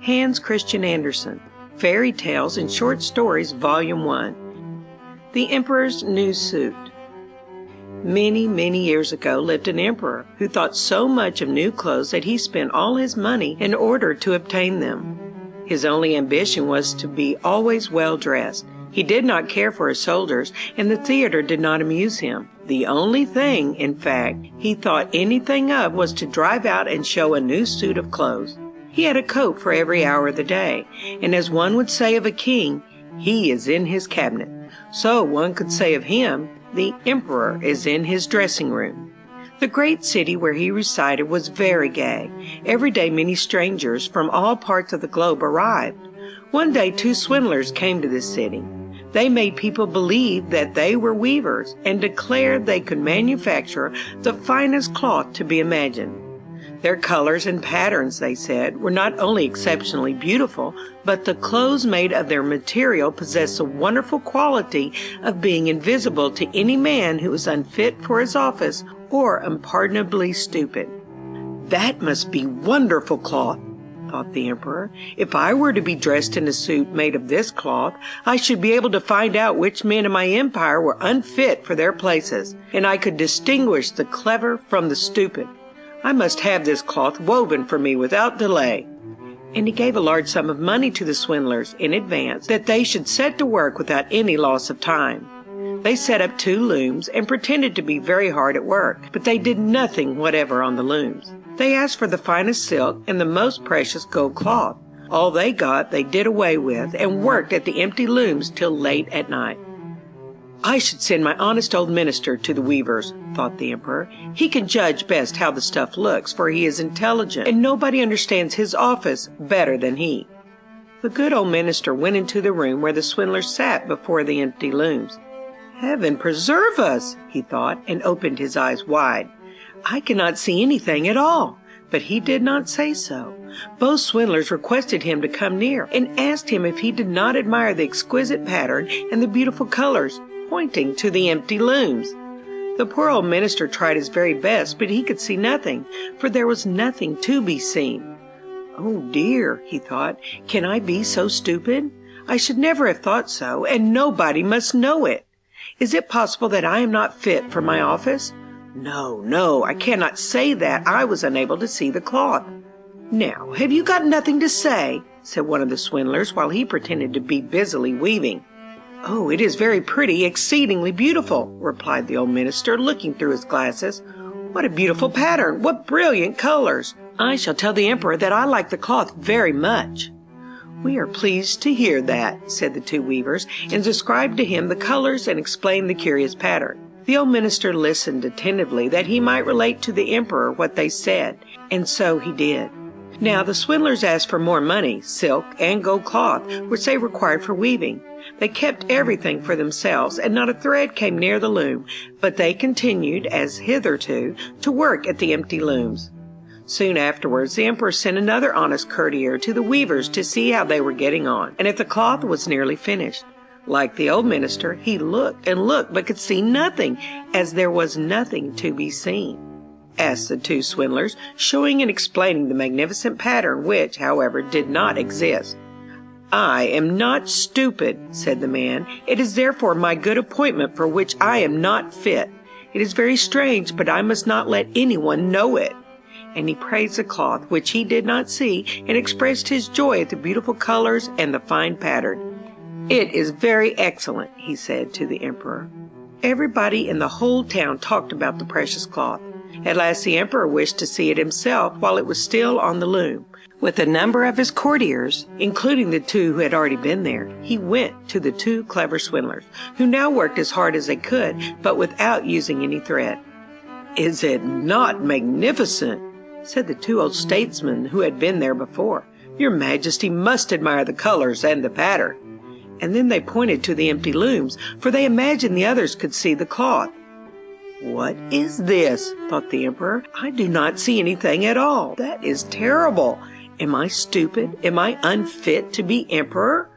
Hans Christian Andersen, Fairy Tales and Short Stories, Volume 1. The Emperor's New Suit. Many, many years ago lived an emperor who thought so much of new clothes that he spent all his money in order to obtain them. His only ambition was to be always well dressed. He did not care for his soldiers, and the theater did not amuse him. The only thing, in fact, he thought anything of was to drive out and show a new suit of clothes. He had a coat for every hour of the day, and as one would say of a king, he is in his cabinet. So one could say of him, the emperor is in his dressing room. The great city where he resided was very gay. Every day many strangers from all parts of the globe arrived. One day 2 swindlers came to this city. They made people believe that they were weavers and declared they could manufacture the finest cloth to be imagined. Their colors and patterns, they said, were not only exceptionally beautiful, but the clothes made of their material possessed the wonderful quality of being invisible to any man who was unfit for his office or unpardonably stupid. "That must be wonderful cloth," thought the emperor. "If I were to be dressed in a suit made of this cloth, I should be able to find out which men in my empire were unfit for their places, and I could distinguish the clever from the stupid. I must have this cloth woven for me without delay." And he gave a large sum of money to the swindlers in advance, that they should set to work without any loss of time. They set up 2 looms and pretended to be very hard at work, but they did nothing whatever on the looms. They asked for the finest silk and the most precious gold cloth. All they got they did away with, and worked at the empty looms till late at night. "I should send my honest old minister to the weavers," thought the emperor. "He can judge best how the stuff looks, for he is intelligent, and nobody understands his office better than he." The good old minister went into the room where the swindlers sat before the empty looms. "Heaven preserve us," he thought, and opened his eyes wide. "I cannot see anything at all." But he did not say so. Both swindlers requested him to come near, and asked him if he did not admire the exquisite pattern and the beautiful colors, pointing to the empty looms. The poor old minister tried his very best, but he could see nothing, for there was nothing to be seen. "Oh dear," he thought, "can I be so stupid? I should never have thought so, and nobody must know it. Is it possible that I am not fit for my office? No, I cannot say that. I was unable to see the cloth." "Now, have you got nothing to say?" said one of the swindlers, while he pretended to be busily weaving. "Oh, it is very pretty, exceedingly beautiful," replied the old minister, looking through his glasses. "What a beautiful pattern! What brilliant colors! I shall tell the emperor that I like the cloth very much." "We are pleased to hear that," said the 2 weavers, and described to him the colors and explained the curious pattern. The old minister listened attentively that he might relate to the emperor what they said, and so he did. Now the swindlers asked for more money, silk, and gold cloth, which they required for weaving. They kept everything for themselves, and not a thread came near the loom, but they continued, as hitherto, to work at the empty looms. Soon afterwards the emperor sent another honest courtier to the weavers to see how they were getting on, and if the cloth was nearly finished. Like the old minister, he looked and looked, but could see nothing, as there was nothing to be seen. Asked the 2 swindlers, showing and explaining the magnificent pattern, which, however, did not exist. "I am not stupid," said the man. "It is therefore my good appointment for which I am not fit. It is very strange, but I must not let anyone know it." And he praised the cloth, which he did not see, and expressed his joy at the beautiful colors and the fine pattern. "It is very excellent," he said to the emperor. Everybody in the whole town talked about the precious cloth. At last the emperor wished to see it himself while it was still on the loom. With a number of his courtiers, including the 2 who had already been there, he went to the 2 clever swindlers, who now worked as hard as they could, but without using any thread. "Is it not magnificent?" said the 2 old statesmen who had been there before. "Your Majesty must admire the colors and the pattern." And then they pointed to the empty looms, for they imagined the others could see the cloth. "What is this?" thought the emperor. "I do not see anything at all. That is terrible. Am I stupid? Am I unfit to be emperor?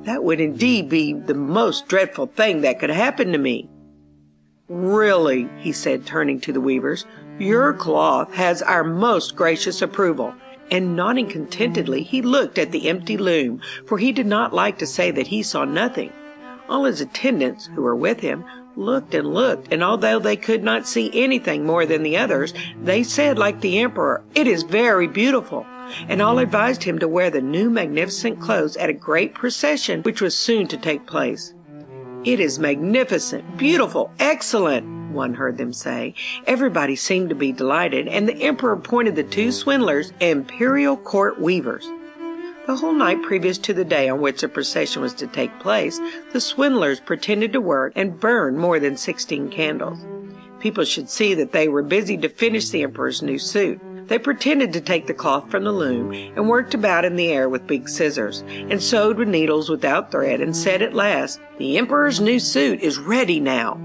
That would indeed be the most dreadful thing that could happen to me." "Really," he said, turning to the weavers, "your cloth has our most gracious approval, And nodding contentedly, he looked at the empty loom, for he did not like to say that he saw nothing. All his attendants, who were with him, looked, and although they could not see anything more than the others, they said, like the emperor, "It is very beautiful," and all advised him to wear the new magnificent clothes at a great procession which was soon to take place. "It is magnificent, beautiful, excellent," one heard them say. Everybody seemed to be delighted, and the emperor appointed the two swindlers imperial court weavers. The whole night previous to the day on which the procession was to take place, the swindlers pretended to work and burned more than 16 candles. People should see that they were busy to finish the emperor's new suit. They pretended to take the cloth from the loom and worked about in the air with big scissors, and sewed with needles without thread, and said at last, "The emperor's new suit is ready now."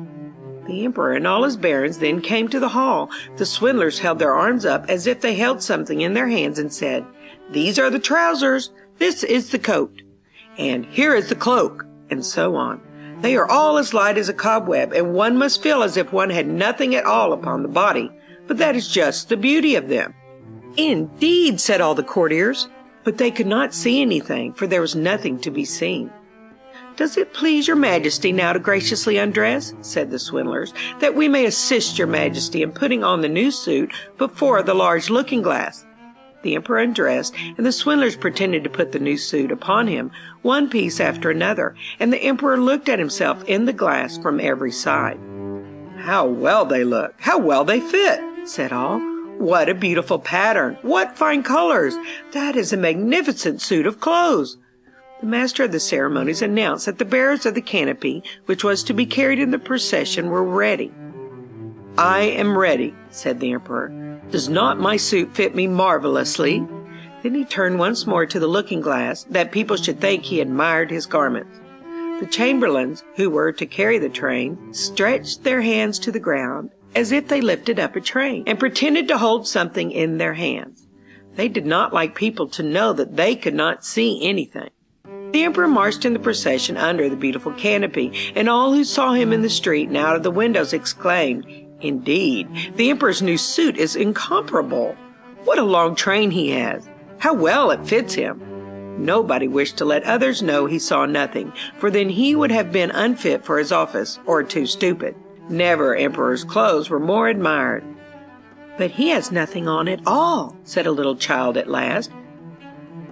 The emperor and all his barons then came to the hall. The swindlers held their arms up as if they held something in their hands and said, "These are the trousers, this is the coat, and here is the cloak," and so on. They are all as light as a cobweb, and one must feel as if one had nothing at all upon the body, but that is just the beauty of them. "Indeed," said all the courtiers, but they could not see anything, for there was nothing to be seen. "Does it please your majesty now to graciously undress," said the swindlers, "that we may assist your majesty in putting on the new suit before the large looking-glass?" The emperor undressed, and the swindlers pretended to put the new suit upon him, one piece after another, and the emperor looked at himself in the glass from every side. "How well they look! How well they fit!" said all. "What a beautiful pattern! What fine colors! That is a magnificent suit of clothes!" The master of the ceremonies announced that the bearers of the canopy, which was to be carried in the procession, were ready. "I am ready," said the emperor. "Does not my suit fit me marvelously?" Then he turned once more to the looking-glass, that people should think he admired his garments. The chamberlains, who were to carry the train, stretched their hands to the ground, as if they lifted up a train, and pretended to hold something in their hands. They did not like people to know that they could not see anything. The emperor marched in the procession under the beautiful canopy, and all who saw him in the street and out of the windows exclaimed, "Indeed, the emperor's new suit is incomparable. What a long train he has! How well it fits him!" Nobody wished to let others know he saw nothing, for then he would have been unfit for his office, or too stupid. Never emperor's clothes were more admired. "But he has nothing on at all," said a little child at last.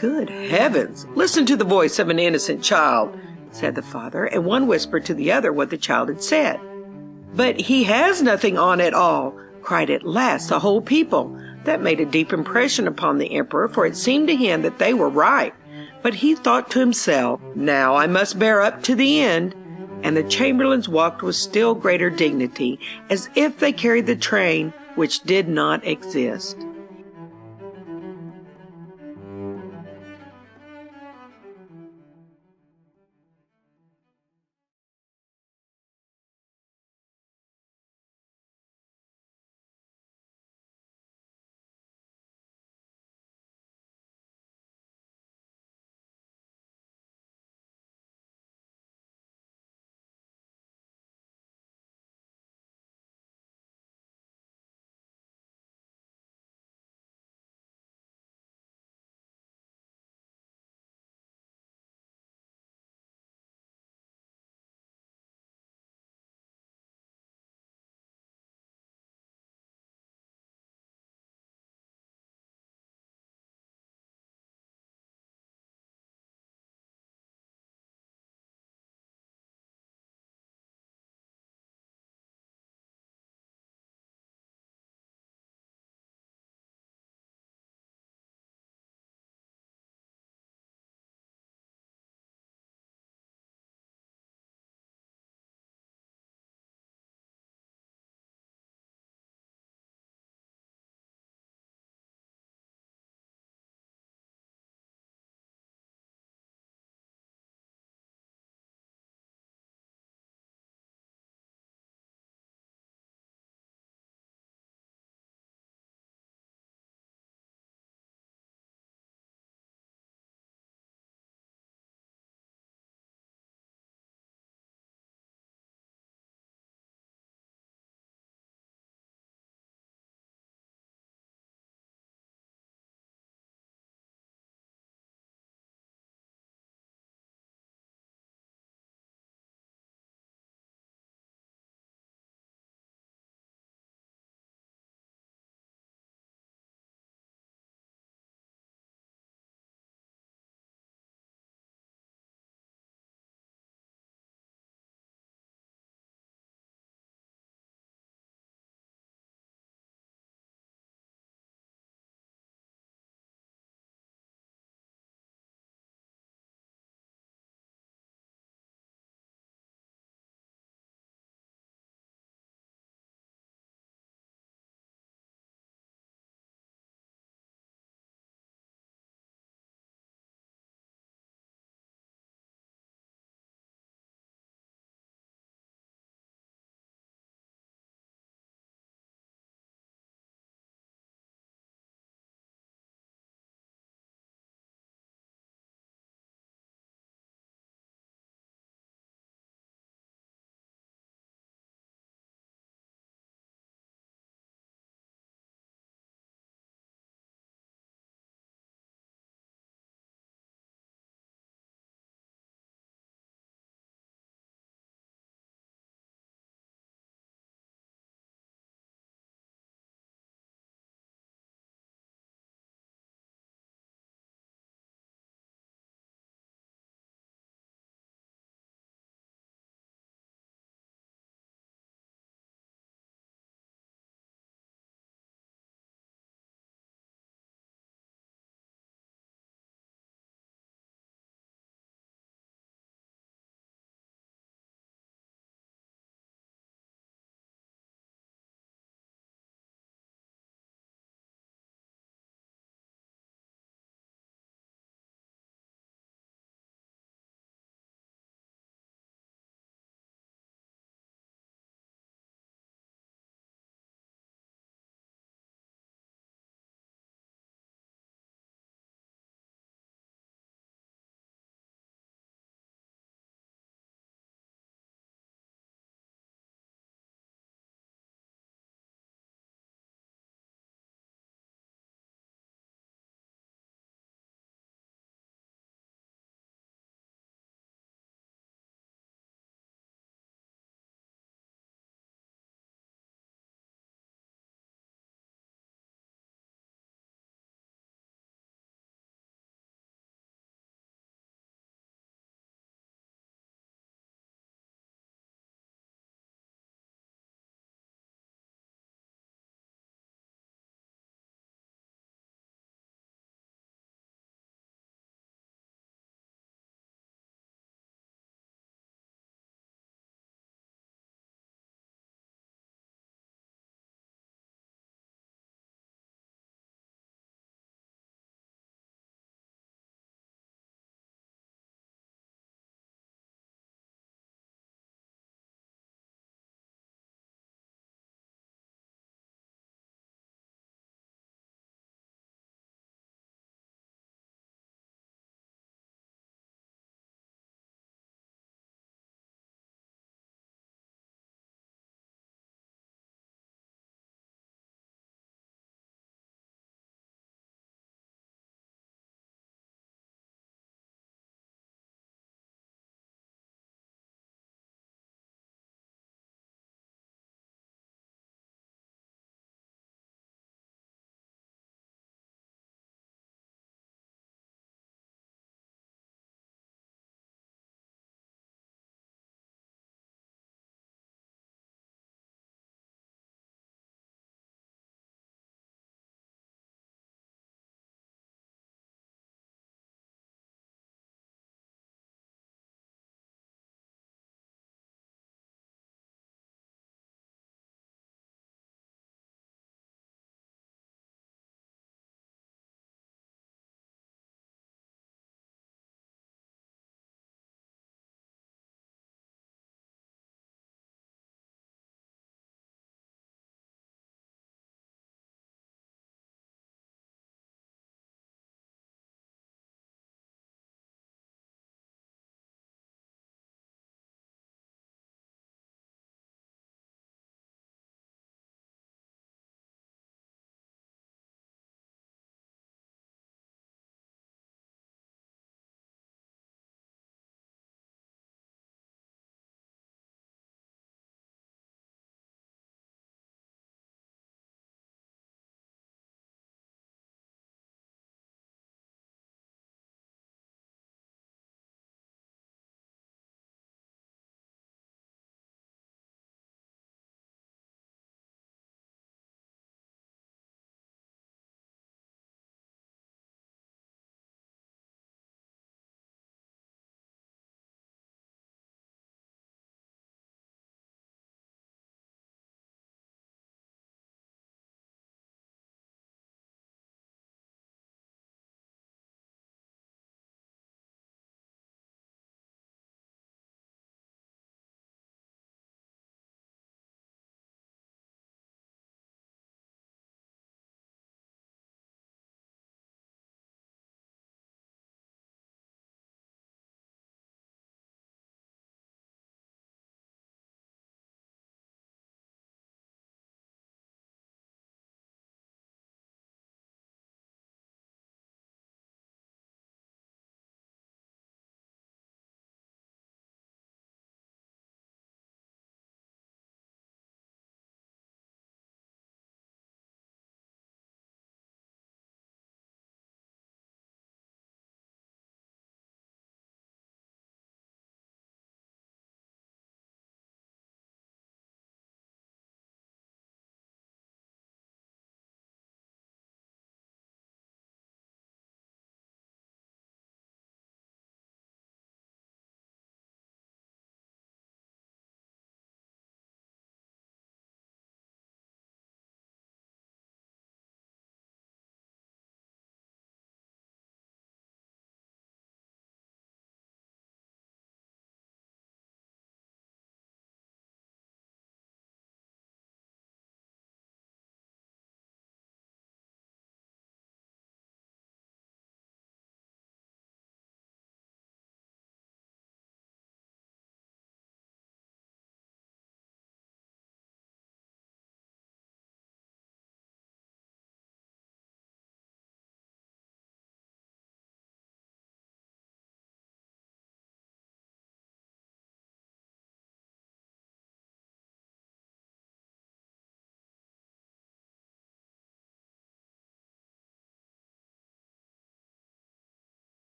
"Good heavens! Listen to the voice of an innocent child," said the father, and one whispered to the other what the child had said. "But he has nothing on at all," cried at last the whole people. That made a deep impression upon the emperor, for it seemed to him that they were right. But he thought to himself, "Now I must bear up to the end." And the chamberlains walked with still greater dignity, as if they carried the train which did not exist.